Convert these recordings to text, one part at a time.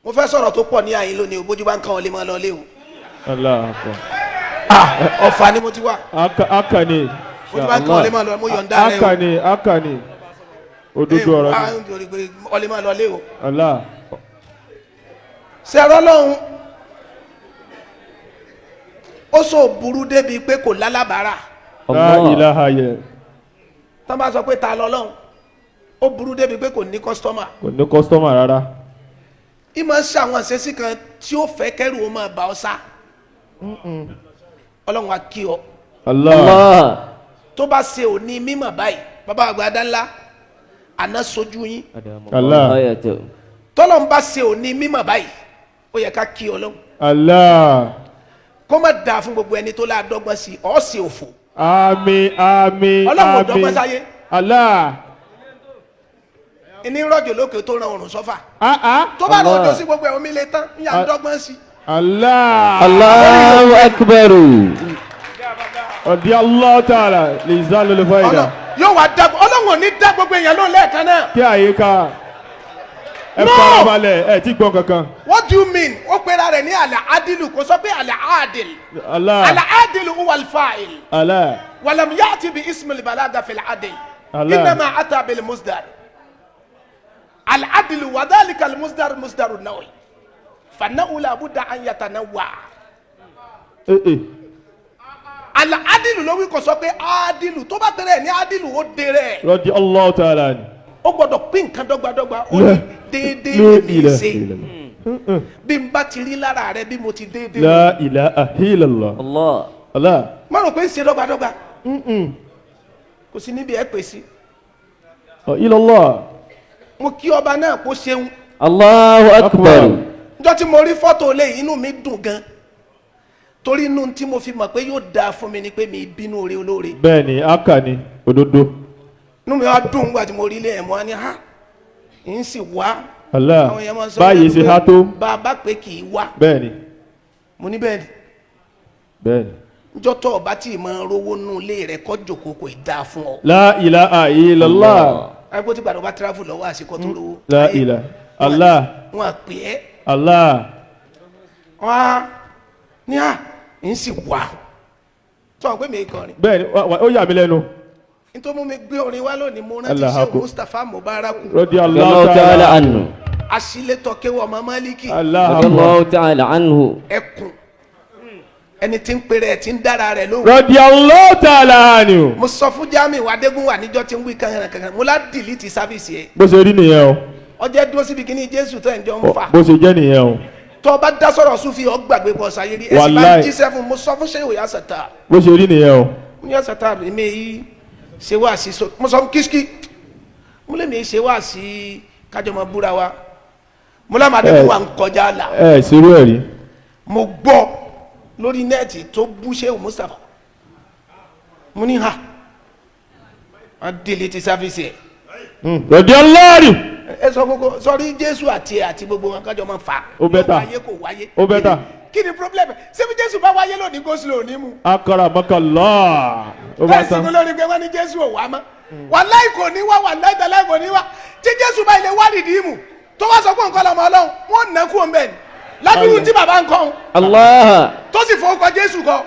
mo fẹ́ sọ̀rọ̀ tó pọ̀ ní àyín lónìí o bójú bá ń kàn ọ́ lé máa lọ lé o. Allah akbar. Ọ̀fà ni mo ti wá. Akani. bójú bá ń kàn ọ́ lé máa lọ mo yọ̀ǹda rẹ o. Akani. Òdodo ọ̀rọ̀ ni. ọ́ lé máa lọ lé o. Allah. ṣe ẹ̀rọ lọ́hùn ó sọ burú débi pé kò lálábàárà. La ilaha yẹ. tán bá sọ pé ta lọ lọ́hùn ó burú débi pé kò ní kọ́sítọ́mà. Kò ní kọ́sítọ́mà rárá. ìmọ̀ ṣe àwọn àṣẹ́sí kan tí ó fẹ́ kẹ́rù ó máa bá ọ sá. Ọlọ́run á kí ọ. Allah. tó bá ṣe òní mímọ̀ báyìí bàbá àgbàdá ńlá àná sojú yín. Allah. tọ́lọ̀ ń bá ṣe òní mímọ̀ báyìí ó yẹ ká kí Ọlọ́run. Allah. kó má dáa fún gbogbo ẹni tó láàdọ́gbọ́n sí ọ́ sí òfò. Àmín àmín Ọlọ́run ò dọ́gbọ́n sáyé. Allah. ìní rọ̀jò lókè tó ran òrùn sọ́fà. tó bá lọ́jọ́ sí gbogbo ẹ̀ omi lè tán ní à ń dọ́gbọ́n sí. Allah. Allahu akbar. Ọ̀dí Allah ta'ala lè zá lórí fáyidà. yóò wá dá Ọlọ́run ò ní dá gbogbo èèyàn lóun lẹ́ẹ̀kan náà. Kí àyíká ẹ No! farabalẹ̀ ẹ ti gbọ́n kankan. What do you mean? ó pera rẹ̀ ní àlà adilu kò sọ pé àlà adil. Allah. àlà adilu huwa al-fa'il. Allah. ولم يأتي باسم البلاغة في العدل إنما أتى بالمصدر العدل وذلك المصدر مصدر النوع فالنوع لابد أن يتنوع العدل لو يكون سوى عدل tó bá tẹ̀rẹ̀ ní عدل ó dẹ̀rẹ̀ Rọ́dí Allah ta'ala ni. ó gbọ́dọ̀ pín nǹkan dọ́gbadọ́gba ó ní déédéé ní í ṣe bí n bá ti rí lára rẹ bí mo ti déédéé La ilaha illallah. Allah. Allah. má rò pé ń ṣe dọ́gbadọ́gba kò sí níbi ẹ̀ pè sí Ilallah. mo kí ọba náà kó ṣeun. Allahu akbar. njọ́ tí mo rí fọ́tò lé inú mi dùn gan torí inú tí mo fi mọ̀ pé yóò dáa fún mi ni pé mi bínú oore olóore Bẹ́ẹ̀ni, Akani, òdodo. inú mi wá dùn nígbà tí mo rí ilé ẹ̀ mọ́ ni ha ń sì wá Allah. àwọn èèyàn máa ń sọ Báyìí ṣe há tó. bàbá pé kì í wá Bẹ́ẹ̀ni. mo ní bẹ́ẹ̀ ni Bẹ́ẹ̀ni. njọ́ tó ọba tí ì máa rówó nù ilé rẹ̀ kọ́ jòkó kò ì dáa fún ọ. La ilaha illallah. àgbo tí gbàdọ̀ bá tíráfù lọ́wọ́ àsìkò tó rówó. La ilaha. Allah. wọn à pè é Allah. wọn á ní à ń sì wá sọ pé mi kọrin. Bẹ́ẹ̀ni, ó yà mí lẹ́nu. nítorí mo mi gbé orin wá lónìí mo rántí Allah ṣe akbar. Mustapha Mubaraku Rọ́dí Allahu Allah ta'ala ta'ala. anhu. aṣílétọ kéwọ ọmọ Málíkì Allah akbar. Allahu ta'ala anhu. ẹkùn ẹni tí ń pèrè ẹ tí ń dára rẹ̀ lóhùn. Rọ́dí Allah ta'ala anhu. mo sọ fún Jamiu Adégún wà níjọ́ tí ń wí kankan mo lá dìlítì sáfìsì ẹ Bó ṣe rí nìyẹn o. ọjọ́ dúró síbi kíní Jésù tó ẹ̀ ń jọ ń fà Bó ṣe jẹ́ nìyẹn o. tó o bá dá sọ̀rọ̀ Sufi ọ gbàgbé bọ̀ sáyé rí ẹ sì bá ń Wallahi. jíṣẹ́ fún mo sọ fún Ṣéwù Yasata Bó ṣe rí nìyẹn o. mo ní Yasata mi yìí ṣe wá sí so mo sọ fún kíṣkí mo lè mi ṣe wá sí kájọ mọ búra wa mo lá Adégún wà ń kọjá là Ṣerú ẹ̀ rí. mo gbọ́ lórí nẹ́ẹ̀tì tó bú Ṣéwù Mustapha mo ní ha a dìlítì sáfìsì ẹ. Rọ́dí Allah rí. ẹ sọ gbogbo sọrí Jésù àti ẹ àti gbogbo wọn kájọ máa fà. Ó bẹ́tà. yóò wáyé kò wáyé. Ó bẹ́tà. kí ni problem ṣé bí Jésù bá wáyé lónìí gosilo ò ní mu. Akaramakallah. Ó bá bẹ́ẹ̀ sì tán. kó lórí pé wọ́n ní Jésù ò wá mọ́. wàláì kò ní wá wàláì tẹ̀lé kò ní wá tí Jésù bá ilé wá nìdí mu tó wá sọ pé nǹkan lọ́mọ Ọlọ́run wọ́n nà kú ọmọ ẹ̀ ní. ládùúgbò tí bàbá ń kọ́ Allah. tó sì fowó kọ Jésù kọ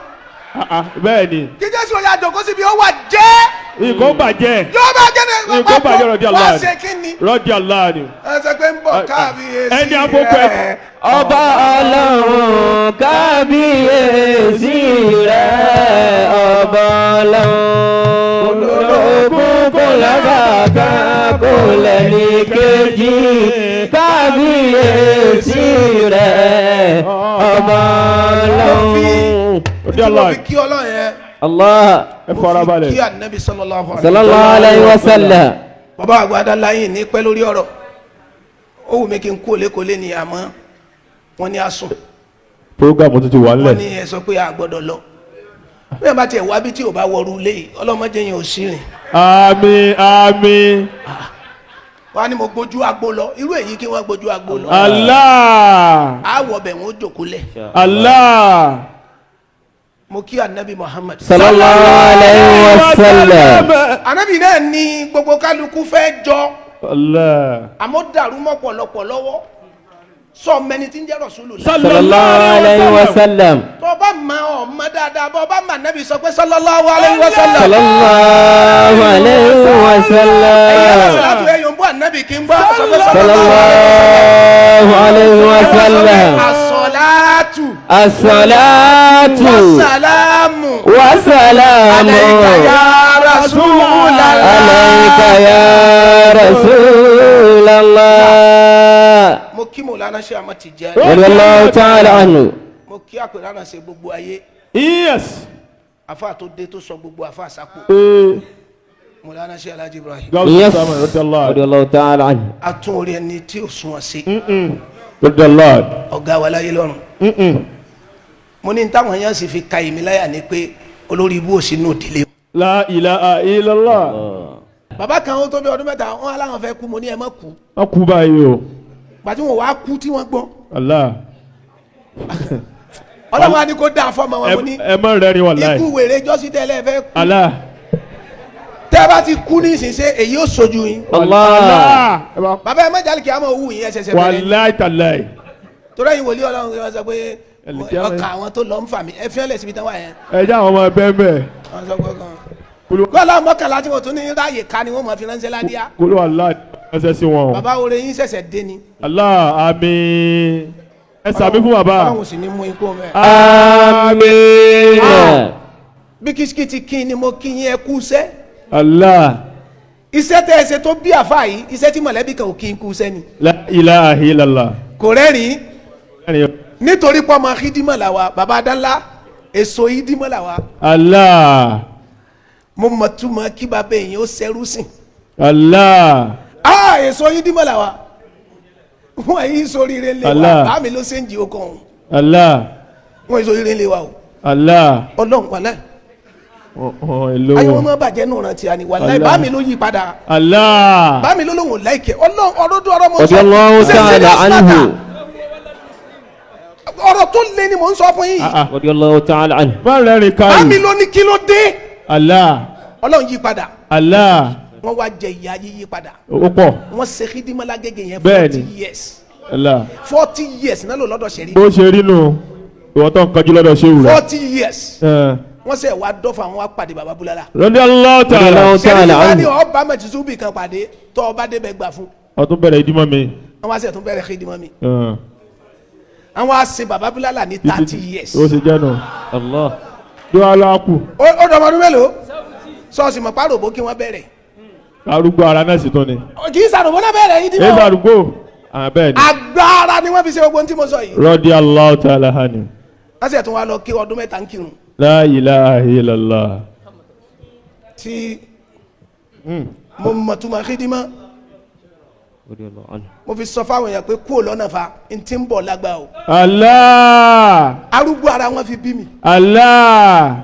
Bẹ́ẹ̀ni. kí Jésù ò yà jòkó síbi ó wà jẹ́ Nǹkan bàjẹ́. yóò bá jẹ́ ní Nǹkan bàjẹ́ Rọ́dí Allah wá ni. ṣe kí ni. Rọ́dí Allah ni. ẹ sọ pé ń bọ̀ káàbíyèsí Ẹni àkókò ẹ̀. Ọba Ọlọ́run kábíyèsí rẹ̀ ọba Ọlọ́run olórogún kò lábàgà kò lẹ́ni kejì kábíyèsí rẹ̀ ọba Ọlọ́run. Rọ́dí Allah. kí Ọlọ́run yẹn. Allah Ẹ farabalẹ̀. kí Ànábì sallallahu alaihi sallallahu alayhi wa sallam. bàbá àgbàdá láyìn ní pẹ́ lórí ọ̀rọ̀ ó wù mí kí n kú òlékòlé ni àmọ́ wọ́n ní asùn Prógámù tó ti wà wọ́n nílẹ̀. ní ẹ sọ pé a gbọ́dọ̀ lọ bí ẹ bá tiẹ̀ wá bí tí ò bá wọrú lé yìí ọlọ́mọdé yẹn ò sí rìn Àmín àmín. wọ́n á ní mo gbójú agbo lọ irú èyí kí wọ́n gbójú agbo lọ Allah. àwọ̀ bẹ̀ wọ́n jòkó lẹ̀ Allah. mo kí Ànábì Muhammad sallallahu alayhi wa sallam. Ànábì náà ní gbogbo kálukú fẹ́ jọ Allah. àmọ́ dàrú mọ́ pọ̀lọpọ̀ lọ́wọ́ sọ mẹni tí ń jẹ́ Rasulullah. sallallahu alayhi wa sallam. tó bá ma ọ ma dáadáa bọ́ bá ma nẹ́bi sọ pé sallallahu alayhi wa sallam. sallallahu alayhi wa ẹ̀yin sallam. aláṣàlátù ẹ̀yọ̀ ń bọ́ ànábì kí n gbọ́ sọ pé sallallahu alayhi wa sallam. as-salatu as-salatu was-salamu wa salamu alayka ya Rasulallah. alayka ya Rasulallah. mo kí Mawlana Sheikh Ahmad Tijani. radiyallahu ta'ala anhu. mo kí àpèrànà ṣe gbogbo ayé Yes. afa tó dé tó sọ gbogbo afa àsákò Mawlana Sheikh Alhaji Ibrahim. Yes. Radiyallahu. radiyallahu ta'ala anhu. atún orí ẹni tí ò sún wọn sí Radiyallahu. ọ̀gá wa láyé lọ́rùn. mo ní táwọn èèyàn sì fi ka èmi láyà ni pé olórí ibú ò sínú òdìlé. La ilaha illallah. bàbá kan ó tó bí ọdún mẹ́ta wọn aláwọn fẹ́ kú mo ní ẹ má kú Wọ́n kú báyìí o. gbàtí wọn wá kú tí wọ́n gbọ́ Allah. ọlọ́run á ní kó dáa fọ́ọ̀mù wọn mo ní Ẹ má rẹ́rìn wallahi. ikú wèrè jọ́sí tẹ́lẹ̀ fẹ́ kú Allah. tẹ́ bá ti kú ní ìsinsẹ́ èyí ó sojú yín. Allah. bàbá ẹ má jálì kí á mọ̀ owó yín ẹ ṣẹ̀ṣẹ̀ bẹ̀rẹ̀ Wallahi tallahi. torí ẹ̀yin wòlíì ọlọ́run kí wọ́n sọ pé Ẹlẹ́jẹ̀ ọkà àwọn tó lọ ń fà mí ẹ fi ọ́lẹ̀ síbi tán wà yẹn. Ẹ jẹ́ àwọn ọmọ ẹgbẹ́ mẹ́. wọ́n sọ pé kan gbọ́dọ̀ mọ́kànlá tí wọ́n tún ní ráàyè ká ni wọ́n mọ̀ fi ránṣẹ́ ládìá. Kúrò Allah ẹsẹ̀ sí wọn o. bàbá oore yín ṣẹ̀ṣẹ̀ dé ni. Allah àmín. Ẹ sàmí fún bàbá. ọlọ́run sì ní mú ikú mẹ́. Àmín. bí kìsìkìtì kí ni mo kí yín ẹ kú iṣẹ́. Allah. iṣẹ́ tẹ́ ẹ ṣe tó bí àfa yìí iṣẹ́ tí mọ̀lẹ́bí kan ò kí n kú iṣẹ́ ni. La ilaha illallah. kò rẹ́rìn-ín nítorí pọ́ ọmọ hídímọ̀ làwa bàbá adánlá èso hídímọ̀ làwa. Allah. mo mọ̀ túmọ̀ kí bàbá èèyàn ó ṣẹrú sìn. Allah. èso hídímọ̀ làwa. wọ́n yìí sóríire lé wa Allah. bá mi ló ṣe ń jí okọ̀ ọ̀hún. Allah. wọ́n yìí sóríire lé wa o. Allah. ọlọ́run wàlẹ́ Hello. ayé wọn máa bàjẹ́ nù rántí àní wàlẹ́ Allah. bá mi ló yí padà. Allah. bá mi ló lóun láìkẹ́ ọlọ́run ọ̀rọ̀ tó ọ̀rọ̀ mọ̀ radiyallahu ta'ala anhu. ọ̀rọ̀ tó lé ni mò ń sọ fún yín. radiyallahu ta'ala anhu. Má rẹ́rìn bá mi káyì. ló ní kí ló dé. Allah. ọlọ́run yí padà Allah. wọ́n wá jẹ ìyá yíyí padà Ó pọ̀. wọ́n ṣe hídímọ̀ lágége yẹn Bẹ́ẹ̀ni. 40 years Allah. 40 years náà ló lọ́dọ̀ ṣẹ̀rí Bó ṣe rí nù. Ìwọ́n tó ń kájú lọ́dọ̀ ṣé wù rẹ̀. 40 years wọ́n ṣe wá dọ́fà wọn wá pàdé baba bulala Radiyallahu ta'ala. radiyallahu ṣẹ̀rí ta'ala wá ní anhu. ọba mẹtìtúbì kan pàdé tọ́ ọba débẹ̀ gbà fún Ọtún bẹ̀rẹ̀ ìdímọ̀ mi. àwọn àṣẹ tó bẹ̀rẹ̀ hídímọ̀ mi àwọn àṣẹ baba bulala ní 30 years Ó ṣe jẹ́ nù. Allah. Dó aláàkú. ó dọ̀mọdún mélòó sọ́ọ̀sì mọ̀ pàrọ̀bó kí wọ́n bẹ̀rẹ̀ Arúgbó ara náà sì tún ni. kì í sàròbó náà bẹ̀rẹ̀ Èyí hídímọ̀ arúgbó. Bẹ́ẹ̀ ni. agbára ni wọ́n fi ṣe gbogbo ohun tí mo sọ yìí Radiyallahu ta'ala anhu. wọ́n sì tún wá lọ kí ọdún mẹ́ta ń kírun La ilaha illallah. tí mo mọ̀ túmọ̀ hídímọ̀ radiyallahu anhu. mo fi sọ fáwọn èèyàn pé kúò lọ́nà fa n ti ń bọ̀ lágbá o Allah. arúgbó ara wọn fi bí mi Allah.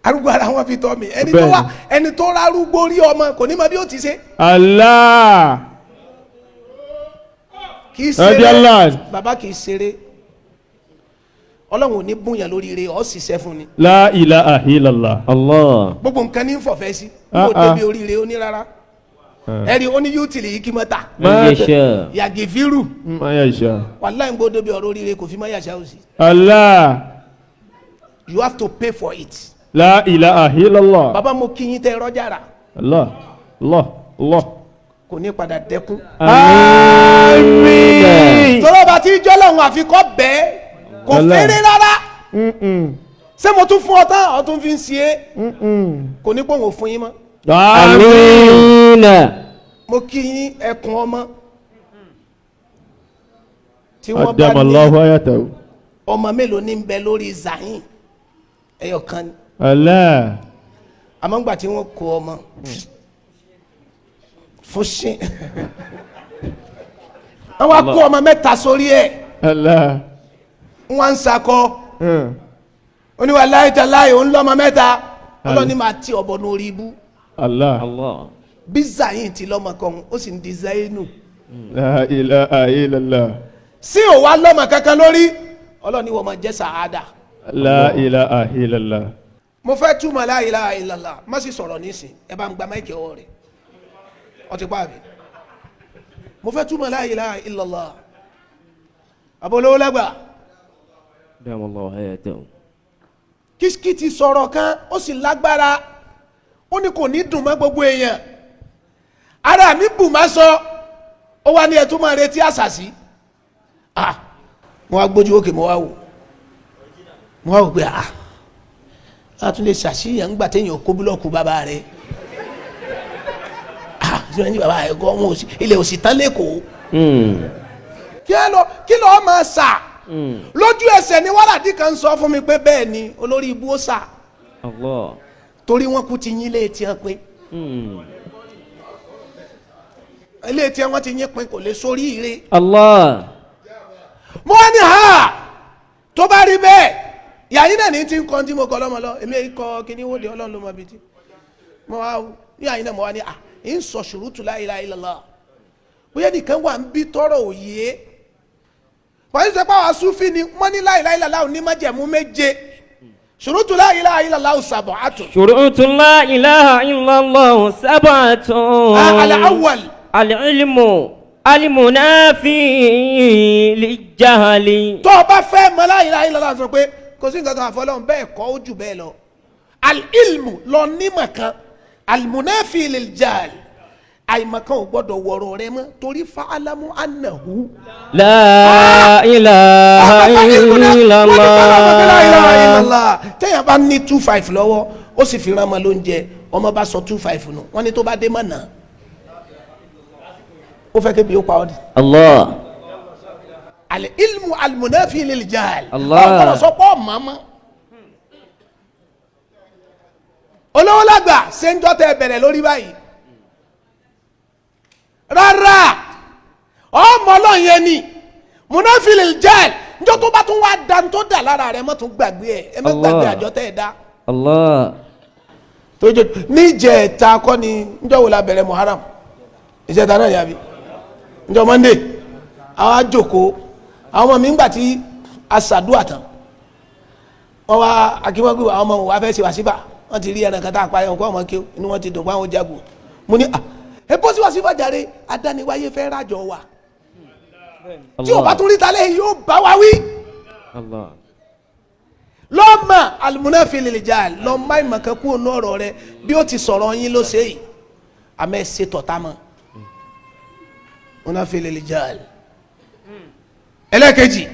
arúgbó ara wọn fi tọ́ mi Bẹ́ẹ̀ni. ẹni tó rà arúgbó rí ọmọ kò ní mọ bí ó ti ṣe Allah. kì í Radiyallahu. ṣeré bàbá kì í ṣeré ọlọ́run ò ní búyàn lórí rẹ̀ ọ́ ṣiṣẹ́ fún ni La ilaha illallah. Allah. gbogbo nǹkan ní fọ̀fẹ́ sí Ah, kó ah. débi oríire ó ní rárá ẹ̀rí ó ní yútìlì yìí kí mọ́ ta man yasha. yàgì fírù Ma yasha. wàláhì ń gbó débi ọ̀rọ̀ oríire kò fi má yàṣà òsì Allah. you have to pay for it La ilaha illallah. bàbá mo kí yín tẹ rọ́jà rà Allah. Allah. Allah. kò ní padà dẹ́kun Àmín. tọ́lọ́ bá ti jọ́lọ́hún àfikọ́ bẹ́ẹ̀ kò Allah. fẹ́rẹ́ rárá Mm-mm. ṣé mo tún fún ọ tán ọ tún fi ń ṣe é Mm-mm. kò ní pọ̀ wọ́n fún yín mọ́ Àmín. Àmín. mo kí yín ẹkùn ọmọ tí wọ́n bá Adama ní Allahu ayatahu. ọmọ mélòó ní bẹ lórí zayin ẹyọ kan ni Allah. àmọ́ ńgbà tí wọ́n kó ọmọ fún ṣin wọ́n á kó ọmọ mẹ́ta sórí ẹ̀ Allah. wọ́n ń sakọ oníwà láìta láì òun lọ́mọ mẹ́ta ọlọ́ni máa ti ọ̀bọ lórí ibú Allah. Allah. bí zayin ti lọ́mọ kan ó sì ń di zayinu La ilaha illallah. sí ò wá lọ́mọ kankan lórí ọlọ́ni wọ́n máa jẹ́ sàádà La ilaha illallah. mo fẹ́ túmọ̀ la ilaha illallah má sì sọ̀rọ̀ nísìn ẹ bá ń gba máìkì ọwọ́ rẹ̀ ọtí pààbí mo fẹ́ túmọ̀ la ilaha illallah abolówó lágbà دام الله حياته. Kishki ti sọ̀rọ̀ kan ó sì lágbára ó ní kò ní dùn mọ́ gbogbo èèyàn ara mi bù má sọ ó wá ní ẹtú máa retí àṣàṣì mo wá gbójú òkè mo wá wò pé a tún lè ṣàṣìyàn ńgbà téèyàn kó búlọ̀kù bàbá rẹ̀ ṣé ní bàbá rẹ̀ kọ́ wọn ilẹ̀ òsì tán lẹ́kọ̀ọ́ kí ló máa sà lójú ẹsẹ̀ ni wàràdì kan sọ fún mi pé bẹ́ẹ̀ ni olórí ibú ó sà Allah. torí wọn kú ti yín létí ẹ pé létí ẹ wọn ti yín pin kò lè sórí ire Allah. mo wá ní ha tó bá rí bẹ́ẹ̀ yàyín náà ní ti ń kọ́ tí mo kọ́ lọ́mọ lọ èmi kọ́ kíní wọ́n di ọlọ́run ló mọ ibi tí mo wá yàyín náà mo wá ní ń sọ ṣùrùtù la ilaha illallah bóyá nìkan wà ń bí tọrọ òye wọ́n sọ pé àwọn asúfin ni wọ́n ní la ilaha illallah ní májẹ̀mú méje ṣùrùtù la ilaha illallah sab'atun. شروط لا إله إلا الله سبعة. al-awwal العلم المنافي للجهل. tó o bá fẹ́ mọ̀ la ilaha illallah sọ pé kò sí nǹkan kan àfọlọ́hún bẹ́ẹ̀ kọ́ ó jù bẹ́ẹ̀ lọ al-ilmu lọ nímọ̀ kan al-munafi lil-jahl àìmọ̀kan ò gbọ́dọ̀ wọ̀rọ̀ rẹ mọ́ torí fa'alamu annahu. لا إله إلا الله. téèyàn bá ní 25 lọ́wọ́ ó sì fi rán ọmọ lóúnjẹ ọmọ bá sọ 25 nù wọ́n ní tó bá dé mọ̀ náà ó fẹ́ kébi ó pa ọ́ di. الله. al-ilmu al-munafi lil-jahl. Allah. ọ̀gbọ́dọ̀ sọ pé ọ̀mọ́ mọ́. olówó lágbà ṣe ń jọ́ tẹ bẹ̀rẹ̀ lórí báyìí rárá ọmọ ọlọ́run yẹn ni munafi lil-jahl njọ́ tó bá tún wá da tó dà lára rẹ̀ mọ́ tún gbàgbé ẹ̀ ẹ má gbàgbé àjọ tẹ́ ẹ dá. الله. tójú níjẹ̀ta kọ́ ni njọ́ wo la bẹ̀rẹ̀ muharram ìjẹta náà yàbí njọ́ monday àwọn àjòkó àwọn ọmọ mi ń gbà tí a ṣàdúrà tán wọ́n wá akínwọ́gbé àwọn ọmọ wa fẹ́ ṣe wàsíbà wọ́n ti rí ẹran kan tá a pa ẹ̀hún kọ́ ọmọ kí inú wọn ti dùn fún àwọn jago mo ní ẹ bó sí wàsíbà jàre adániwáyé fẹ́ rájọ wa tí o bá tún rí talẹ́ yóò bá wa wí الله. lọ́mọ al-munafi lil-jahl lọ́mọ ìmọ̀kan kú ònú ọ̀rọ̀ rẹ bí ó ti sọ̀rọ̀ yín ló ṣe yìí àmọ́ ẹ ṣe tọ̀tà mọ́ munafi lil-jahl. ẹlẹ́kejì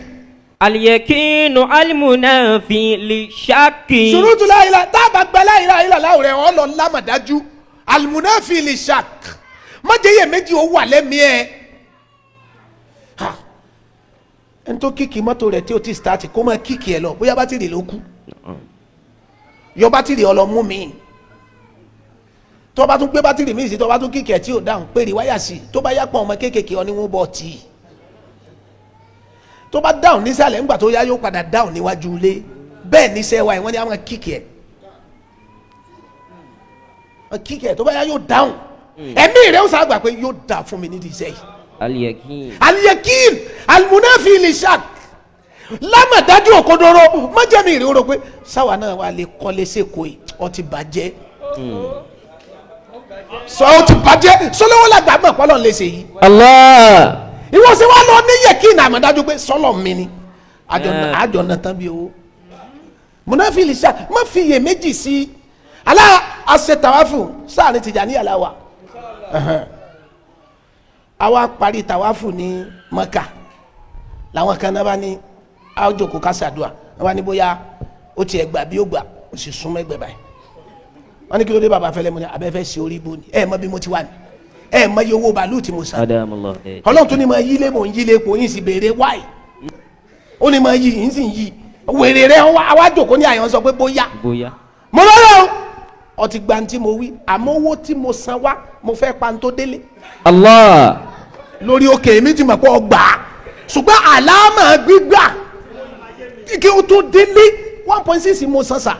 اليقين المنافي للشك. ṣurutu la ilaha dábàá gba la ilaha illallah rẹ ọ lọ lámàdájú al-munafi lish-shak májèyè méjì ó wà lẹ́mìí ẹ̀ ẹni tó kíkì mọ́tò rẹ̀ tí o ti start kó máa kíkì ẹ̀ lọ bóyá bátìrì ló kú yọ bátìrì ọlọ́mú mi tó bá tún gbé bátìrì mi sí tó bá tún kíkì ẹ̀ tí ò dáhùn péré wáyà sí tó bá yá pọ̀ ọmọ kéékèèké ọ ní wọ́n bọ̀ tì í tó bá dáhùn nísàlẹ̀ ńgbà tó yá yóò padà dáhùn níwájú ilé bẹ́ẹ̀ níṣẹ́ wa wọ́n ní àwọn kíkì ẹ̀ tó bá yá yóò dáhùn ẹ̀mí rẹ̀ ó sábà pé yóò dà fún mi nídìí iṣẹ́ yìí. اليقين. al-yakin al-munafi lish-shak lámàdájú òkodoro májèmí rẹ̀ ó rò pé sáwa náà wà lè kọ́lé sẹ́kọ̀ọ́ yìí ó ti bàjẹ́ sọ ó ti bàjẹ́ sọlọ́wọ́ làgbà mọ̀ pọ́lọ́ lè ṣe yìí الله. ìwọ ṣe wá lọ ní yakin àmọ̀dájú pé sọlọ mi ni àjọ náà tán bí owó munafi lish-shak má fi iye méjì sí alá àṣẹ tàwáfù sáà ní Tìjàní àláwà àwa parí tàwáfù ní Mẹ́kà làwọn kan náà bá ní àjòkó kásádùá wọn bá ní bóyá ó tiẹ̀ gbà bí ó gbà ó sì súnmọ́ ẹgbẹ́ báyìí wọn ní kí ló dé bàbá fẹlẹ́ mu ní abẹ́fẹ́ sí orí ibo ni ẹ mọ bí mo ti wà ní ẹ mọ iye owó bàálù tí mo san أدام الله. ọlọ́run tó ní ma yí lé mò ń yí lé kò yín sì béèrè wáì ó ní ma yí yín sì ń yí wèrè rẹ àwa jòkó ní àyàn sọ pé bóyá بويا. mo lọ́rọ̀ ọtí gba ntí mo wí àmọ́ owó tí mo san wá mo fẹ́ pa ntó délé الله. lórí òkè mi ti mọ̀ pé ọgbà ṣùgbọ́n àlámà gbígbà kí o tó délé 1.6 mo san sa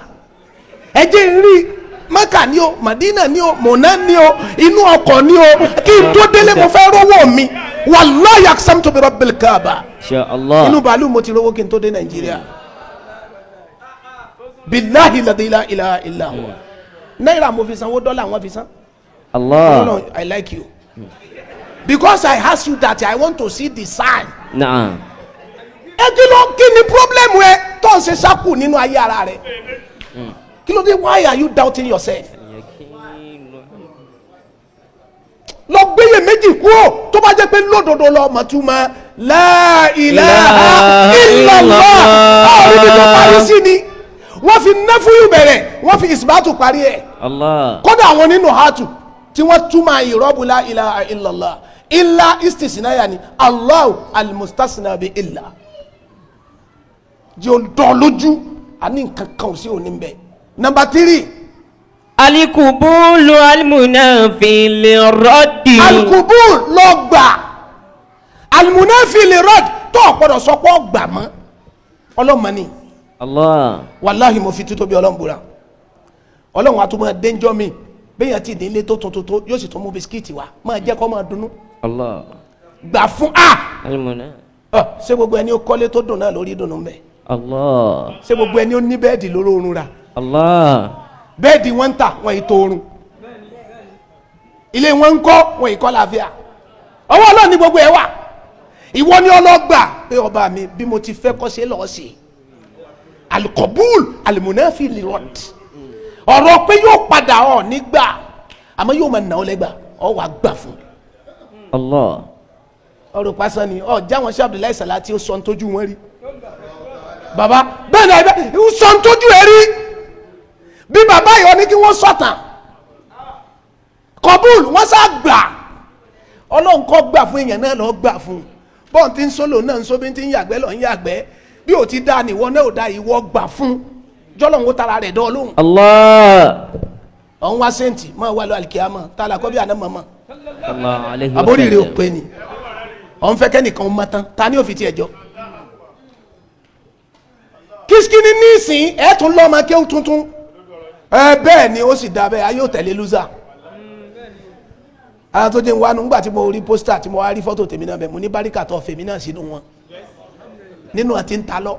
ẹjẹ rí Mẹ́kà ni o Madina ni o Mọ̀nà ni o inú ọkọ̀ ni o kí n tó délé mo fẹ́ rówó mi wallahi aqsamtu bi rabbil Kaaba إن شاء الله. inú bàálù mo ti rówó kí n tó dé Nàìjíríà billahi la ilaha illa huwa náírà mo fi sanwó dọ́là wọn fi san. الله. No, I like you because I asked you that I want to see the sign. نعم. kí ni problem ẹ tó ń ṣe sákù nínú ayé ara rẹ kí ló dé why are you doubting yourself lọ gbéyè méjì kúrò tó bá jẹ́ pé lódodo lọ mọ̀túmọ̀ la ilaha illallah ọ̀rọ̀ ibi tó parí sí ni wọ́n fi nafuyu bẹ̀rẹ̀ wọ́n fi isbatu parí ẹ̀ kódà àwọn nínú hatu tí wọ́n túmọ̀ ìrọ́bù la ilaha illallah illa istisnaya ni Allahu almustasna bi illa jẹ́ olùdọ́ lójú àní nǹkan kan ò sí òní bẹ́ẹ̀. Number 3. alikubulu alimunafi le rọdi. alikubul lọ gbà alimunafi le rọdi tó ọ̀pọ̀dọ̀ sọ pé ọgbà mọ́ ọlọ́mọni. Allah. wàláhi mo fi tútó bí ọlọ́run búra ọlọ́run àtúmọ̀ dénjọ́ mi bẹ́ẹ̀ yẹn ti dín ilé tó tuntun tó yóò sì tún mú bisikíìtì wá máa jẹ́ kó máa dunnú. Allah. gbà fún a. alimuna. ṣé gbogbo ẹni ó kọ́lé tó dùn náà lórí dùnú mbẹ́. Allah. ṣé gbogbo ẹni ó ní bẹ́ẹ̀dì lórí oorun ra. Allah. bẹ́ẹ̀dì wọ́n ń tà wọ́n yìí tó oorun ilé wọn ń kọ́ wọ́n yìí kọ́ láfíà ọwọ́ ọlọ́run ní gbogbo ẹ̀ wà ìwọ ni ọlọ́gbà pé ọba mi bí mo ti fẹ́ kọ́ ṣe lọ́ọ́ sí alikobul alimunafi lirot ọ̀rọ̀ pé yóò padà ọ̀ nígbà àmọ́ yóò máa nà ọ́ lẹ́gbà ọ̀ wà gbà fún. Allah. ọ̀rọ̀ pásán ni ọ̀ jáwọn ṣe Abdullahi Salati ó sọ ń tójú wọn rí baba bẹ́ẹ̀ ni ẹ̀ ń sọ ń tójú ẹ̀ rí bí bàbá yìí ní kí wọ́n sọ̀tàn kọbúl wọ́n sá gbà ọlọ́run kọ́ gbà fún èèyàn náà lọ́ọ́ gbà fún bọ́ọ̀n tí ń sólò náà ń sóbi tí ń yàgbẹ́ lọ́ọ́ ń yàgbẹ́ bí ò ti dá níwọ náà ò dá ìwọ gbà fún jọ́lọ́run ó tara rẹ̀ dán lóhùn. Allah. ọ̀hún wá sẹ́ǹtì máa wá lọ àlìkíyàmọ̀ tá a là kọ́ bí àná mọ̀mọ́ Allah alayhi wa sallam. àbórí rẹ̀ ò pé ni ọ̀hún fẹ́ kẹ́nìkan mọ́ tán ta ni ó fi tiẹ̀ jọ. kìsìkìnì nísìn ẹ̀ tún lọ́ọ́ máa kéwù tuntun bẹ́ẹ̀ ni ó sì dá bẹ́ẹ̀ ayé ò tẹ̀lé lúzà ara tó jẹ́ wánu ńgbà tí mo rí pósítà tí mo wá rí fọ́tò tèmi náà bẹ́ẹ̀ mo ní báríkà tó fèmí náà sínú wọn nínú àti ń ta lọ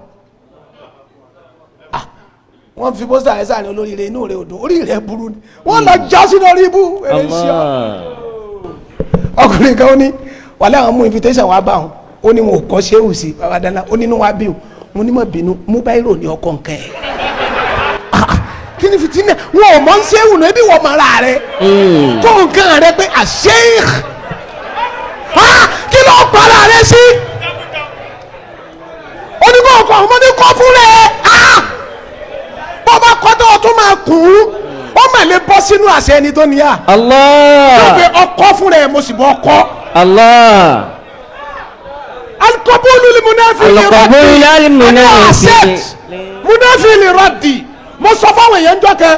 wọ́n fi pósítà rẹ̀ sáà ní olóríire inú rẹ̀ odò orí rẹ̀ burú ni wọ́n lọ já sínú orí ibú ọkùnrin kan ó ní wàlẹ́ àwọn mú invitation wá bá wọn ó ní wọn ò kọ́ ṣéwù sí bàbá dáná ó nínú wá bí wọn mo ní mọ̀ bínú mobile ní ọkọ̀ nǹkan ẹ̀ kini fitinẹ wọn ò mọ ń sẹ́wù náà ebi wọ́n mọ ara rẹ tó nǹkan rẹ pé àṣeyìí kí ló ń pa ara rẹ sí onígbà ọkọ àwọn ọmọdé kọ fún rẹ bọ́ bá kọ́ tó o tún máa kùn ún ó mà lè bọ́ sínú àṣẹ ẹni tó níyà. Allah. tó pé ọkọ fún rẹ mo sì bọ́ ọkọ. Allah. alikobulu li munafi li rọdi munafi li rọdi mo sọ fáwọn èèyàn jọ kan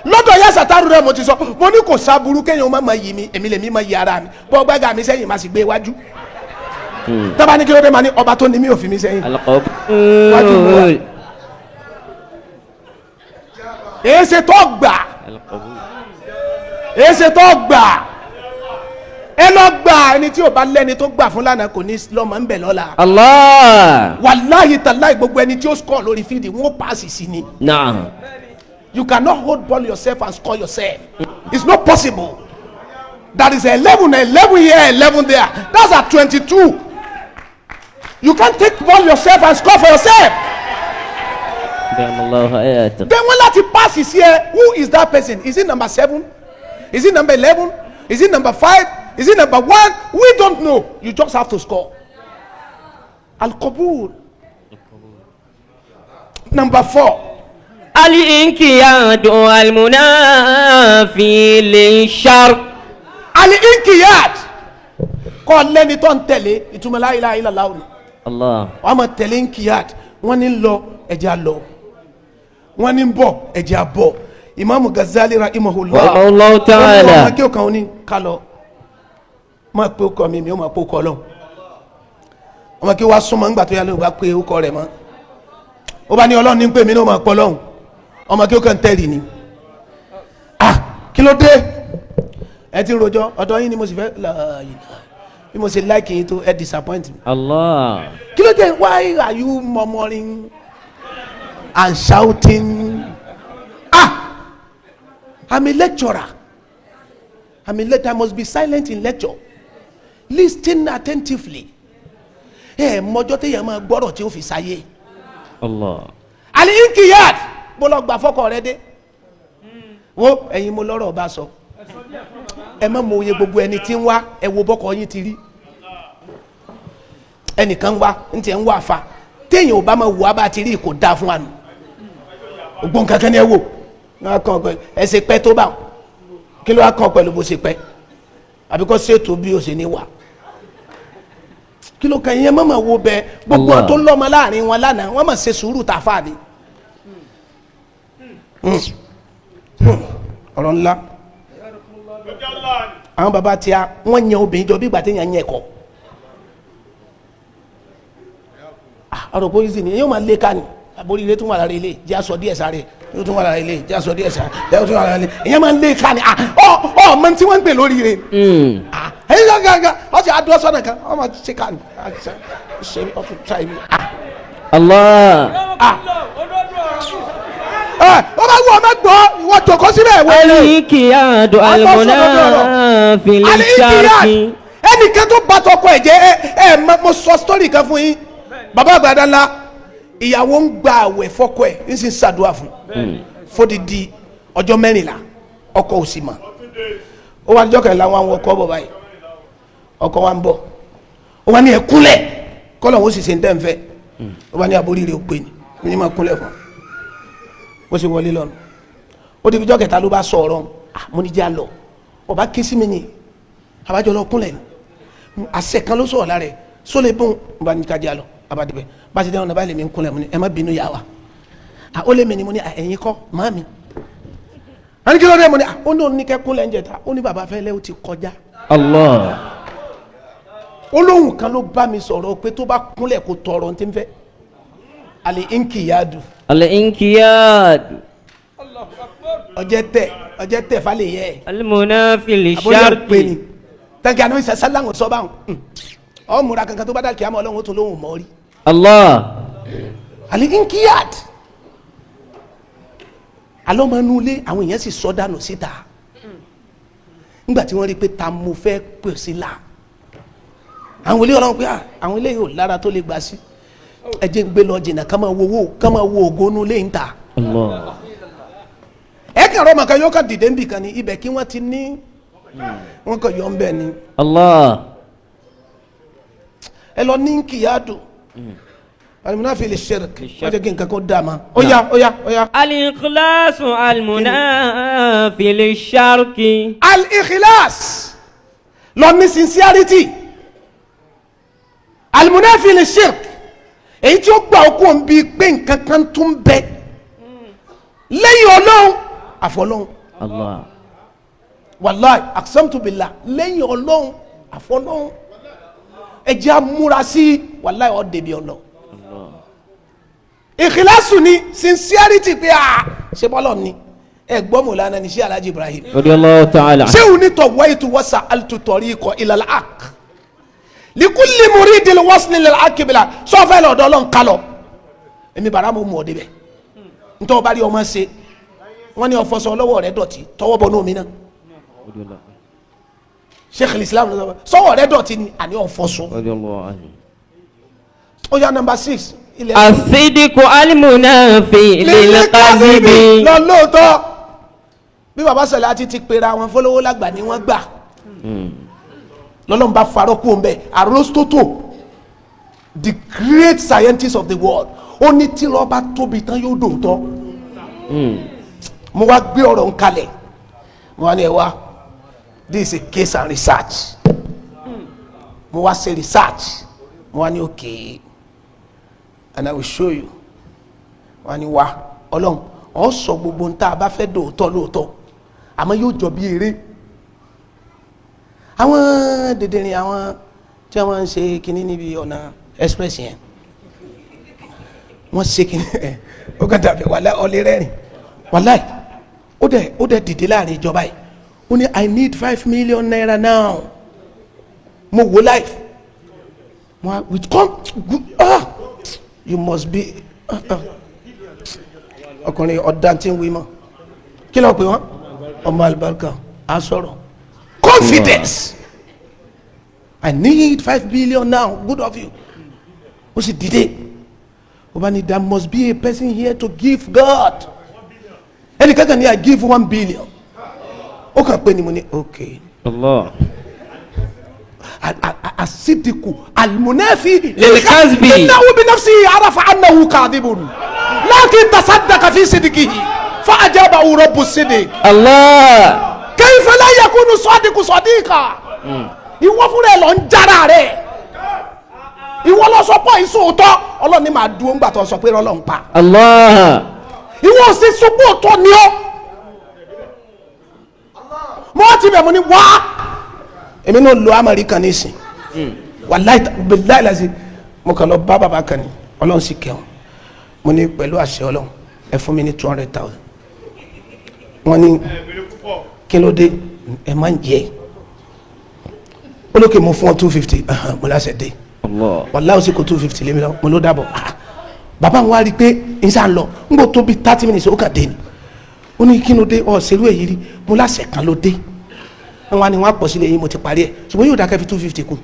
lọ́dọ̀ yẹ sàtàrù rẹ mo ti sọ mo ní kò sábúrú kéèyàn má ma yí mi èmi lèmi ma yí ara mi bọ́ gbága mi sẹ́yìn ma sì gbé iwájú tábà ní kí ló dé ma ní ọba tó ní mi ò fi mi sẹ́yìn wájú mi wá èsè tó gbà èsè tó gbà ẹ lọ gbà ẹni tí o bá lẹ́ni tó gbà fún lánàá kò ní lọ́mọ ń bẹ̀ lọ́la. Allah. wàláyé tàláyé gbogbo ẹni tí ó score lórí fídì wọn ó paasi sí ni. Naam. You cannot hold ball yourself and score yourself. It's not possible. That is 11 here, 11 there. That's at 22. You can't take ball yourself and score for yourself. Then when láti pass is here, who is that person? Is it number 7? Is it number 11? Is it number 5? Is it number 1? We don't know. You just have to score. Al-Qabul. Number 4. Al-Inqiyadu al-Munafi li-shar. Al-Inqiyad. Kọ́ lẹ́ni tó ń tẹ̀lé ìtumọ̀ la ilaha illallah. Allah. Wọ́n máa tẹ̀lé Inqiyad. Wọ́n ní lọ ẹ̀jẹ̀ lọ. Wọ́n ní bọ̀ ẹ̀jẹ̀ bọ̀. Imaamu Ghazali rahimahullah. Rahimahullah ta'ala. Wọ́n máa kí o kàn ó ní kálọ̀. Máa pe okọ̀ mi ó máa pe okọ̀ lọ. Wọ́n máa kí wá súnmọ́ ńgbà tó yá ló bá pe okọ̀ rẹ̀ mọ́. Ó bá ní Ọlọ́run ní pé mi ní ó máa pọ̀ lọ́hùn. Ọmọ kí o kàn tẹ̀lé ni. Kí ló dé? Ẹ ti rojọ́ ọ̀dọ̀ yín ni mo sì fẹ́ bí mo ṣe like yín tó ẹ disappoint me. Allah. Kí ló dé? Why are you murmuring and shouting? I'm a lecturer. I must be silent in lecture. Listen attentively. mọ́jọ́ téèyàn máa gbọ́rọ̀ tí ó fi sáyé. Allah. àlè inkiyad bó lọ gbà fọ́kọ rẹ dé wo ẹ̀yin mo lọ́rọ̀ bá sọ ẹ má mọ òye gbogbo ẹni tí ń wá ẹ wo bọ́kọ yín ti rí ẹnìkan wá ń tiẹ̀ ń wá fa téèyàn ò bá máa wò á bá ti rí kò dáa fún wa nù ògbón kankan ni ẹ wò ẹ ṣe pẹ́ tó bá kí ló wá kàn pẹ̀lú bó ṣe pẹ́ àbí kò ṣètò bí o ṣe ní wà kí ló kàn yín má máa wo bẹ gbogbo tó ń lọ́mọ láàrin wọn lánàá wọ́n máa ṣe sùúrù tàfà ni ọ̀rọ̀ ńlá àwọn baba tí a wọ́n yan obìnrin jọ bí ìgbà téèyàn yan ẹ̀kọ́ ọ̀rọ̀ pólísì ni yóò máa lé ká ni àbórí ilé tún wà lára ilé jẹ́ aṣọ díẹ̀ sáré yóò tún wà lára ilé jẹ́ aṣọ díẹ̀ sáré yóò tún wà lára ilé èyàn máa lé ká ni ọmọ tí wọ́n ń gbè lórí rẹ̀ ẹ̀yìn gàgà ọ̀sẹ̀ adúlọ́ sọ́nà kan ọmọ ṣe ká ni ṣe ọtún ṣáà ibi. Allah. ó bá wù ọmọ gbọ́ ìwọ jòkó síbẹ̀ wọ. Al-inkiyadu al-munafil sharqi. ẹnìkan tó bá tọkọ ẹ̀ jẹ́ mo sọ sítórì kan fún yín bàbá àgbàdá ńlá ìyàwó ń gba àwẹ̀ fọ́kọ ẹ̀ ń sì ṣàdúrà fún fódìdí ọjọ́ 14 ọkọ ò sì mọ̀ ó wá níjọ́ kẹrìnlá wọn ọkọ bọ̀ báyìí ọkọ wa ń bọ̀ ó wá ní ẹ kúnlẹ̀ kọ́lọ̀ ó sì ṣe ń tẹ́ ń fẹ́ ó wá ní àbórí rẹ̀ ó pè ní ní máa kúnlẹ̀ fún bó ṣe wọlé lọ́nu ó di ìjọ́ kẹta ló bá sọ ọ̀rọ̀ mo ní jẹ́ àlọ́ ọba kí sí mi ní abájọ́ lọ kúnlẹ̀ ní àṣẹ kan ló sọ̀rọ̀ lára ẹ̀ sólè bóun bá ní ká jẹ́ àlọ́ abadibẹ bá ti dẹ́wọ̀n náà báyìí lèmi ń kúnlẹ̀ mu ni ẹ má bínú yà wá ó lé mi ni mo ní ẹ̀yin kọ́ màá mi a ní kí ló dé mo ní ó ní òní kẹ́ kúnlẹ̀ ń jẹta ó ní bàbá fẹ́lẹ́ ó ti kọjá. Allah. olóhùn kan ló bá mi sọ̀rọ̀ pé tó bá kúnlẹ̀ kó tọrọ ní ti ń fẹ́ àlè inkiyadu. Al-inkiyadu. ọjẹ́ tẹ̀ falẹ̀ yẹ. Al-munafil àbóyá pé ni sharqi. tàǹkì àná ìsàsálàmù sọ́bà ọ múra kankan tó bá dà kí á mọ ọlọ́run ó tún lóhùn mọ́ rí. Allah. àlè inkiyad alọ́mọnulé àwọn èèyàn sì sọ dànù síta nígbà tí wọ́n rí pé ta mo fẹ́ pè sí la àwọn ilé ọlọ́run pé àwọn ilé yóò lára tó lè gbà sí ẹ jẹ́ ń gbé lọ jìnnà ká máa wo ògónú lé ń ta Allah. ẹ kàn rọ́ màkà yóò kàn dìde ń bì kan ní ibẹ̀ kí wọ́n ti ní wọ́n kàn yọ ń bẹ̀ ni Allah. ẹ lọ ní kíyàdù al-munafil shirk wọ́n jẹ́ kí nǹkan kan dà ma ó yá. Al-ikhlasu al-munafil sharqi. al-ikhlas lọ ní sincerity al-munafil shirk èyí tí ó gbà ó kó ń bi pé nǹkan kan tún bẹ lẹ́yìn ọlọ́run àfọlọ́run Allah. wàláì aqsamtu billah lẹ́yìn ọlọ́run àfọlọ́run ẹ jẹ́ amúra sí wàláì ọ̀ débi ọlọ́run ìkìlásù ni sincerity pé ṣe bọ́lọ̀ ni ẹ gbọ́ Mawlana ní ṣé Alhaji Ibrahim Radiyallahu ta'ala. ṣé òun ní tawaitu wa sa'altu tariqa ila al-haqq likulli muridil wasli lil-haqq bila sọ́fẹ́ lọ́dọ̀ ọlọ́run kálọ̀ èmi bàrà mo mọ̀ ọ́ débẹ̀ ntọ́ bá rí ọmọ ṣe wọ́n ní ọ̀fọ̀sọ lọ́wọ́ rẹ̀ dọ̀tí tọwọ́ bọ̀ ní omi náà Sheikh al-Islam sọ́wọ́ rẹ̀ dọ̀tí ni àní ọ̀fọ̀sọ. ó yá number 6 ilẹ̀ As-sidqu al-munafil kadhibi. lọ lóòótọ́ bí baba sọlá ti pera wọn fọlọ́wọ́ lágbà ni wọ́n gbà lọ́lọ́run bá farọ́ kú ọ̀nbẹ Aristotle the great scientist of the world ó ní tí lọ́ọ́ bá tóbi tán yóò dòótọ́ mo wá gbé ọ̀rọ̀ ń kalẹ̀ mo wá ní ẹ wá this is a case and research mo wá ṣe research mo wá ní okay and I will show you mo wá ní wá ọlọ́run ọ̀ sọ gbogbo ń tá a bá fẹ́ dòótọ́ lóòótọ́ àmọ́ yóò jọ bí eré àwọn dèdèrè àwọn tí wọ́n ń ṣe kinní níbi ọ̀nà express yẹn wọ́n ṣe kinní ẹ̀ ó kàn dàbí wàláì ọ̀lẹ́ rẹ́rìn wàláì ó dẹ̀ dìde láàrin ìjọba yìí ó ní I need 5 million naira now mo wo life mo with come you must be ọkùnrin ọ̀dàntí wí mọ́ kí ló pè wọ́n ọmọ alibarika á sọ̀rọ̀ confidence I need 5 billion now good of you ó sì dìde ó bá ní there must be a person here to give God ẹnì kankan ní I give 1 billion ó kàn pé ni mo ní okay Allah. asidiku almunafi lilkazbi innahu binafsihi arafa annahu kadhibun lakin tasaddaqa fi sidqihi fa ajabahu rabbu sidiq Allah. kayfa la yakunu sadiqu sadiqa ìwọ fúnra ẹ lọ ń jára rẹ ìwọ lọ sọ pé ìṣòótọ́ Ọlọ́run ní máa dúró ńgbà tó sọ pé Ọlọ́run pa Allah. ìwọ sì sọpọ ọ̀tọ̀ ni ọ mo ti bẹ̀ mo ní wá èmi náà lo amẹ́ríkà ní ìsìn wàláì bíláì lásì mo kàn lọ bá bàbá kan ní Ọlọ́run sì kẹ́ wọn mo ní pẹ̀lú àṣẹ Ọlọ́run ẹ fún mi ní 200,000 wọ́n ní kí ló dé ẹ máa ń jẹ olókè mo fún ọ 250 mo láṣẹ dé wàláì ó sì kó 250 lémi lọ mo ló dàbọ̀ bàbá wọn wá rí i pé n sá ń lọ n bò tó bí 30 minutes ó kàn dé ni ó ní kí ló dé ọ ṣerú èyí rí mo láṣẹ kan ló dé wọn ni wọn pọ̀ sílẹ̀ yín mo ti parí ẹ̀ ṣùgbọ́n yóò dákẹ́ fi 250 kù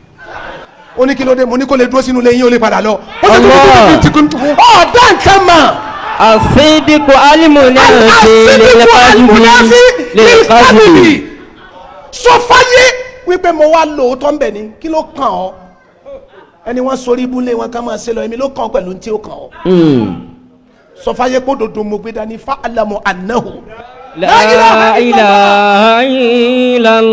ó ní kí ló dé mo ní kó lè dúró sínú lẹ́yìn ó lè padà lọ ó sì tún 250 kù ọ̀dà nǹkan mọ̀. asidiku alimunafi lilkazbi. sọ fáyé wípé mo wá lóòótọ́ ń bẹ̀ ni kí ló kàn ọ́ ẹni wọ́n sori ibùlé wọn ká máa ṣe lọ èmi ló kàn ọ́ pẹ̀lú tí ó kàn ọ́ sọ fáyé kó dodo mo gbé dání fa alamu anahu. La ilaha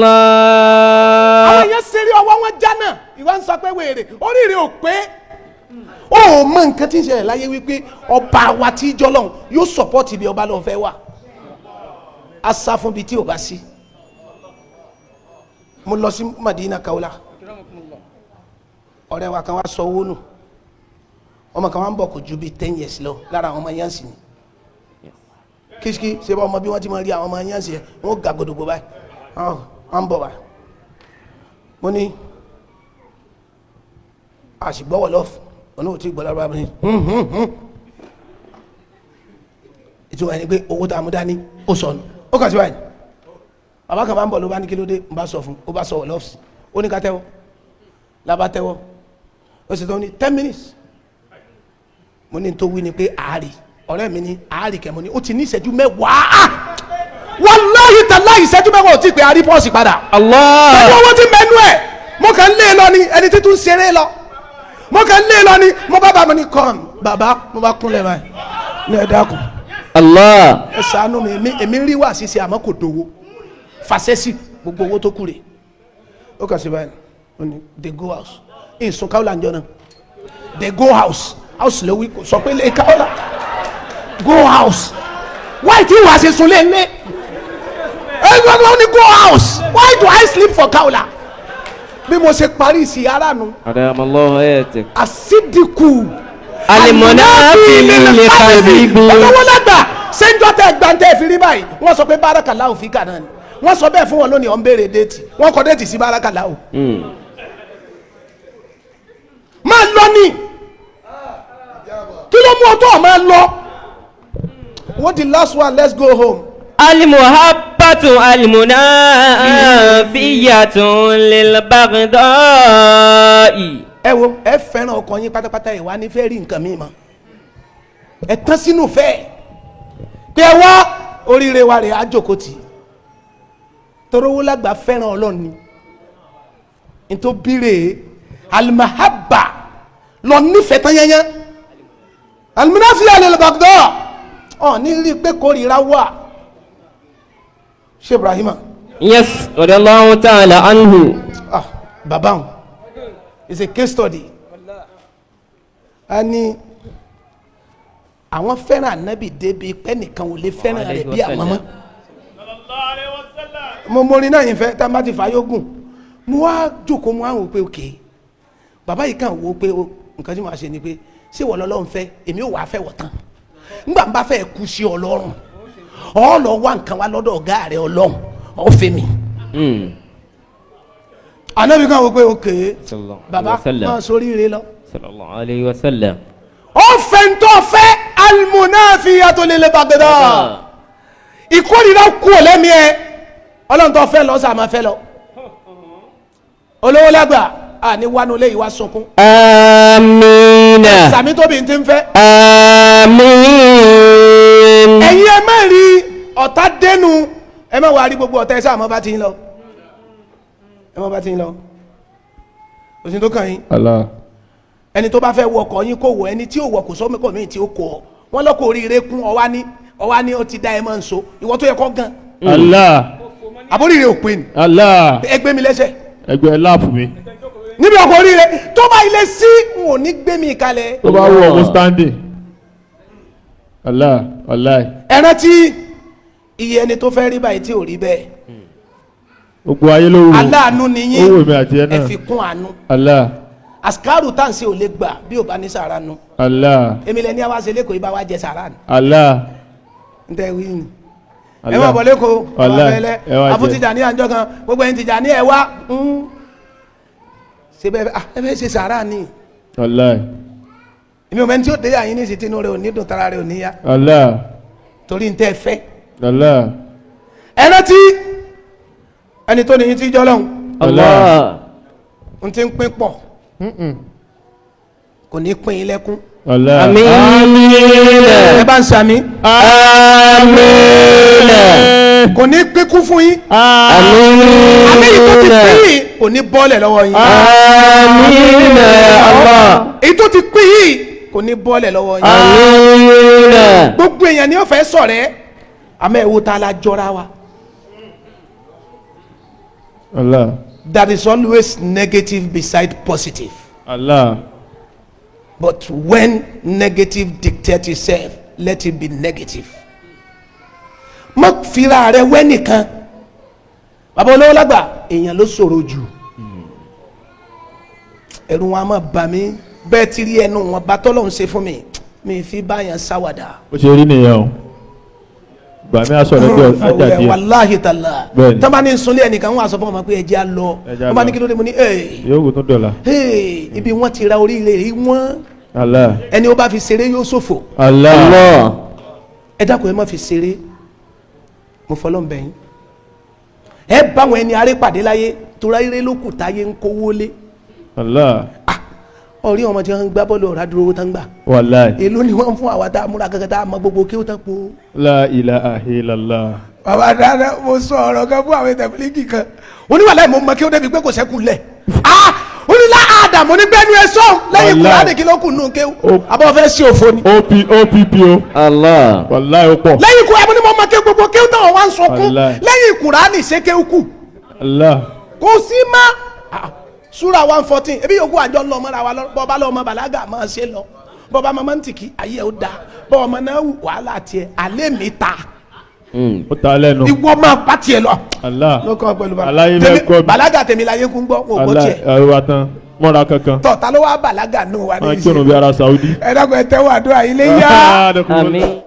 illallah. àwọn yẹn ṣeré ọwọ́ wọn jánà ìwà ń sọ pé wèrè oríire ò pé ó mọ nǹkan tí ń ṣẹlẹ̀ láyé wípé ọba wa tí ìjọ lọ́hùn yóò sọ̀pọ́tì bí ọba lọ́hùn fẹ́ wà á sá fún bí tí ò bá sí. mo lọ sí Madina Kaula ọ̀rẹ́ wa kan wá sọ owó nù ọmọ kan wá ń bọ̀ kò ju bíi 10 years lọ lára àwọn ọmọ yansi ni kìsìkì ṣe bá ọmọ bí wọ́n ti máa rí àwọn ọmọ yansi yẹn wọ́n ga gbọdọ̀gbọ̀ báyìí wọ́n ń bọ̀ báyìí mo ní àṣìgbọ́wọ̀ lọ́fù ọ̀nà òtí gbọ́dọ̀ bá mi ìtumọ̀ ẹni pé owó tá a mú dání ó sọnù ó kàn sí báyìí bàbá kan bá ń bọ̀ ló bá ní kí ló dé ń bá sọ fún ó bá sọ wọ̀ lọ́fù ó ní ká tẹ́wọ́ lábá tẹ́wọ́ ó sì tó ní 10 minutes mo ní tó wí ni pé àárì ọ̀rẹ́ mi ní àárì kẹ́mọ́ ni ó ti ní ìṣẹ́jú mẹ́wàá wàláhì tàláhì ìṣẹ́jú mẹ́wàá ò tí ì pé àárí pọ́ọ̀sì padà Allah. pẹ̀lú owó tí mẹ́nu ẹ̀ mo kàn ń lé e lọ ni ẹni tí tún ṣeré lọ mo kàn ń lé e lọ ni mo bá bá mi ní kọ́ọ̀n bàbá mo bá kúnlẹ̀ báyìí ní ẹ dákun Allah. ẹ ṣàánú mi èmi rí wà sísè àmọ́ kò dowó fàṣẹ́sì gbogbo owó tó kù rè ó kàn sí báyìí ó ní the go house ìsún káwọ́lá ń jọ náà the go house house lówí kò sọ pé lè káwọ́lá go house why tí wàá ṣe sunlé ńlé ẹ gbọ́dọ̀ ní go house why do I sleep for káwọ́lá bí mo ṣe parí sí ara nu adamallahu ayatik. asidiku alimunafi lilkazbi. ọlọ́wọ́ lágbà sẹ́ńjọ́ tẹ gbàǹtẹ́ fi rí báyìí wọ́n sọ pé barakallahu fika náà ni wọ́n sọ bẹ́ẹ̀ fún wọn lónìí ọ̀n béèrè déètì wọ́n kọ déètì sí barakallahu. máa lọ ní kí ló mú ọtọ́ máa lọ what the last one let's go home. alimuhabbatu alimunafiyatun lilbaghdai. ẹ wo ẹ fẹ́ràn ọkọ yín pátápátá ìwà ní fẹ́ rí nǹkan mi mọ́ ẹ tán sínú fẹ́ pé ẹ wá oríire wa rẹ̀ á jókòó tì torówó lágbà fẹ́ràn ọlọ́run ni nítorí bírè alimahaba lọ nífẹ̀ẹ́ tán yẹnyẹn alimunafiya lilbaghdai ọ ní rí i pé kórìíra wà ṣé Ibrahima. yes radiyallahu ta'ala anhu. bàbá wọn it's a case study a ní àwọn fẹ́ràn ànábì débi pé nìkan ò lè fẹ́ràn rẹ̀ bí àmọ́mọ́ mo morin náà yìí fẹ́ tá a bá ti fà yógùn mo wá jókòó mo wá wò pé òkè bàbá yìí kàn wò pé nǹkan tí mo ṣe ni pé ṣé wọ́n lọ́lọ́run fẹ́ èmi ò wá fẹ́ wọ̀ tán nígbà n bá fẹ́ kú sí ọlọ́run ọ lọ wá nǹkan wá lọ́dọ̀ ọ̀gá rẹ̀ ọlọ́run ọ fẹ́ mi. anabi kan wo pé òkè baba máa sórí ire lọ. sallallahu alayhi wa sallam. ó fẹ́ ń tọ́ fẹ́ almunafiyatu lilbaghdai ìkórìíra kú ọ̀lẹ́mí ẹ ọlọ́run tó fẹ́ lọ sàmà fẹ́ lọ olówó lágbà ní wánú lé ìwà sunkún. àmín. آمين sàmì tóbi ti ń fẹ́. آمين ẹ̀yin ẹ má rí ọ̀tá dénú ẹ má wá rí gbogbo ọ̀tá ẹ sáà mọ́ bá ti ń lọ ẹ mọ́ bá ti ń lọ òsì tó kàn yín Allah. ẹni tó bá fẹ́ wọkọ̀ yín kò wọ ẹni tí ò wọkọ̀ sọ́mọ́kọ̀ míì tí ó kọ̀ ọ́ wọ́n lọ́kọ̀ oríire kún ọwá ní ó ti dá ẹ máa ń so ìwọ tó yẹ kọ́ gan Allah. àbóríire ò pé ni Allah. ẹgbẹ́ mi lẹ́sẹ̀ ẹgbẹ́ láàfù mi. níbi ọkọ̀ oríire tó bá ilé sí n ò ní gbé mi kalẹ̀. tó bá wọ ọmọ standing. Allah. Allah. ẹ rántí iye ẹni tó fẹ́ rí báyìí tí ò rí bẹ́ẹ̀ gbogbo ayé ló wù. aláàánú ni yín ó wù mí àti ẹ ẹ náà. fi kún àánú Allah. àsìkárù táǹsì ò lè gbà bí ò bá ní sàrà nu Allah. èmi lẹni àwa ṣe lẹ́kọ̀ọ́ ibà wa jẹ sàrà ni Allah. n tẹ́ wí ni ẹ Allah. má bọ̀ lẹ́kọ̀ọ́ Allah. ọ̀bẹ̀lẹ̀ Ẹ wá jẹ. àfúntìjà ní àjọ kan gbogbo ẹni tìjà ní ẹ wá ṣe bẹ́ẹ̀ ẹ bẹ́ẹ̀ ṣe sàrà ni Allah. èmi ò mẹ́ni tí ó dé àyín ní ìsìtínú rẹ̀ ò ní dùn tara rẹ̀ ò ní yá Allah. torí n tẹ́ fẹ́ Allah. ẹ rántí ẹni tó nìyí tí jọ́ lọ́hùn الله n ti ń pín pọ̀ kò ní pín in lẹ́kún Allah. آمين ẹ bá ń sàmì آمين kò ní pín kú fún yín àmì آمين èyí tó ti pín yìí kò ní bọ́ọ̀lẹ̀ lọ́wọ́ yín آمين يا الله èyí tó ti pín yìí kò ní bọ́ọ̀lẹ̀ lọ́wọ́ yín آمين gbogbo èèyàn ni ó fẹ́ ṣọ̀rẹ́ àmọ́ ẹ wo ta la jọra wa. Allah. There is always negative beside positive. Allah. But when negative dictates itself, let it be negative. Má fira rẹ wẹ́ nìkan. Bàbá olówó lágbà, èèyàn ló ṣòro jù. Ẹ̀rù wọn a máa bà mí. Bẹ́ẹ̀ ti rí ẹnu wọn bá tọ́lọ̀ ń ṣe fún mi. Mi fi báyàn sáwàdà. ó ṣe rí nìyẹn o. gbà mí aṣọ rẹ bí ajá díẹ̀. Wàláhì tàlà. Bẹ́ẹ̀ni. Tọ́ bá ní sunlé ẹnìkan wọn àsọ fún ọmọ pé ẹjẹ́ á lọ. Ẹjẹ́ á Wọ́n bá lọ. ní kí ló dé mo ní yóò wù tún dọ̀la. ibi wọ́n ti ra oríire rí wọ́n. Allah. Ẹni ó bá fi ṣeré yóò ṣòfò. Allah. الله Ẹ dákun ẹ má fi ṣeré mo fọlọ́ ń bẹ̀ yín ẹ bá àwọn ẹni aré pàdé láyé tora eré ló kù táyé ń kówó lé Allah. ọ̀rí ọmọ tí wọ́n ń gbá bọ́ọ̀lù ọ̀rá dúró owó tán gbà Wallahi. èló ni wọ́n fún àwa tá a múra kankan tá a mọ gbogbo kí ó tán po. La ilaha illallah. bàbá dáadáa mo sọ ọ̀rọ̀ kan fún àwọn tẹ̀fílíkì kan oníwàlẹ́ mo mọ kí ó débi pé kò sẹ́kù lẹ̀ onílà àdàmú nígbẹ́nu ẹ̀ sọ lẹ́yìn Wallahi. kúránì kí ló kù nù kéwù Ó. àbọ̀ fẹ́ sí òfo ni. OPP o. الله Wallahi ó pọ̀. lẹ́yìn kúránì mo ní mo mọ kí gbogbo kéwù táwọn wá ń sọkún Wallahi. lẹ́yìn kúránì ṣé kéwù kù. Allah. kò sí má súra 114 ebi yòókù àjọ lọ mọ́ra wa bọ́ba lọ ọmọ bàlágà máa ṣe lọ bọ́ba ọmọ ntìkì ayé ẹ̀ ó da bọ́ba ọmọ náà wù wàhálà tiẹ̀ alẹ́ mi ta ó ta lẹ́nu. ìwọ máa bá tiẹ̀ lọ. Allah. lọ́kọ̀ pẹ̀lú Aláyé mẹ́kọ́ mi. bàlágà tèmi la yé kún gbọ́ wò gbọ́ Allah. tiẹ̀ ẹ̀rọ wa tán. mọ́ra kankan. tọ́ ta ló wá bàlágà nù wá ní wọ́n ìsìn kírun bí ara Saudi. ẹ̀dọ́gbẹ̀ tẹ́wọ́ àdúrà ilé yá. آمين